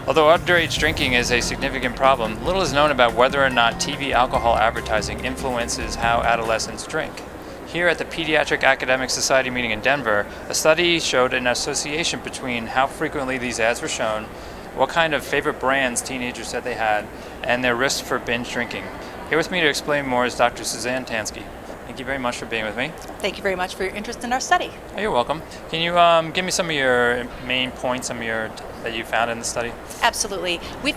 Although underage drinking is a significant problem, little is known about whether or not TV alcohol advertising influences how adolescents drink. Here at the Pediatric Academic Society meeting in Denver, a study showed an association between how frequently these ads were shown, what kind of favorite brands teenagers said they had, and their risk for binge drinking. Here with me to explain more is Dr. Suzanne Tansky. Thank you very much for being with me. Thank you very much for your interest in our study. Oh, you're welcome. Can you give me some of your main points that you found in the study? Absolutely. We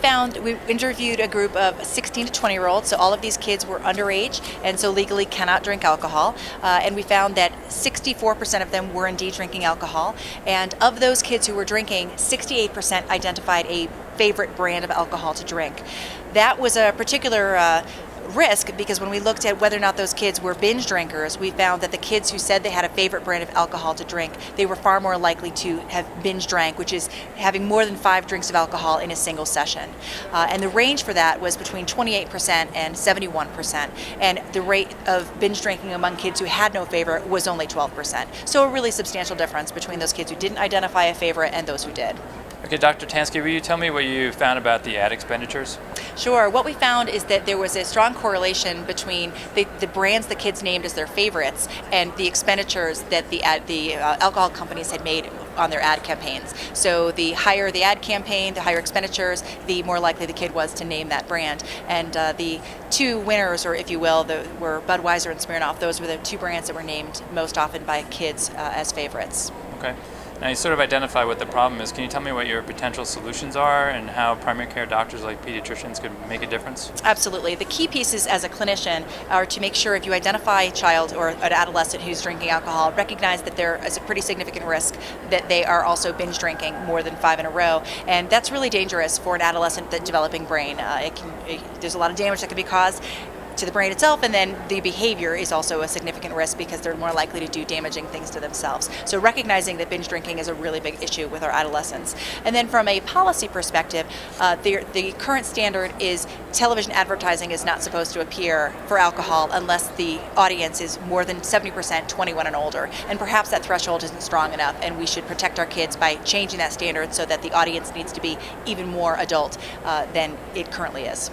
interviewed a group of 16 to 20-year-olds, so all of these kids were underage and so legally cannot drink alcohol. And we found that 64% of them were indeed drinking alcohol. And of those kids who were drinking, 68% identified a favorite brand of alcohol to drink. That was a particular risk because when we looked at whether or not those kids were binge drinkers, we found that the kids who said they had a favorite brand of alcohol to drink, they were far more likely to have binge drank, which is having more than 5 drinks of alcohol in a single session. And the range for that was between 28% and 71%. And the rate of binge drinking among kids who had no favorite was only 12%. So a really substantial difference between those kids who didn't identify a favorite and those who did. Okay, Dr. Tansky, will you tell me what you found about the ad expenditures? Sure. What we found is that there was a strong correlation between the brands the kids named as their favorites and the expenditures that the alcohol companies had made on their ad campaigns. So the higher the ad campaign, the higher expenditures, the more likely the kid was to name that brand. And the two winners, or if you will, were Budweiser and Smirnoff. Those were the two brands that were named most often by kids as favorites. Okay. Now you sort of identify what the problem is. Can you tell me what your potential solutions are and how primary care doctors like pediatricians could make a difference? Absolutely. The key pieces as a clinician are to make sure if you identify a child or an adolescent who's drinking alcohol, recognize that there is a pretty significant risk that they are also binge drinking more than 5 in a row. And that's really dangerous for an adolescent developing brain. There's a lot of damage that can be caused to the brain itself, and then the behavior is also a significant risk because they're more likely to do damaging things to themselves. So recognizing that binge drinking is a really big issue with our adolescents. And then from a policy perspective, the current standard is television advertising is not supposed to appear for alcohol unless the audience is more than 70% 21 and older. And perhaps that threshold isn't strong enough, and we should protect our kids by changing that standard so that the audience needs to be even more adult than it currently is.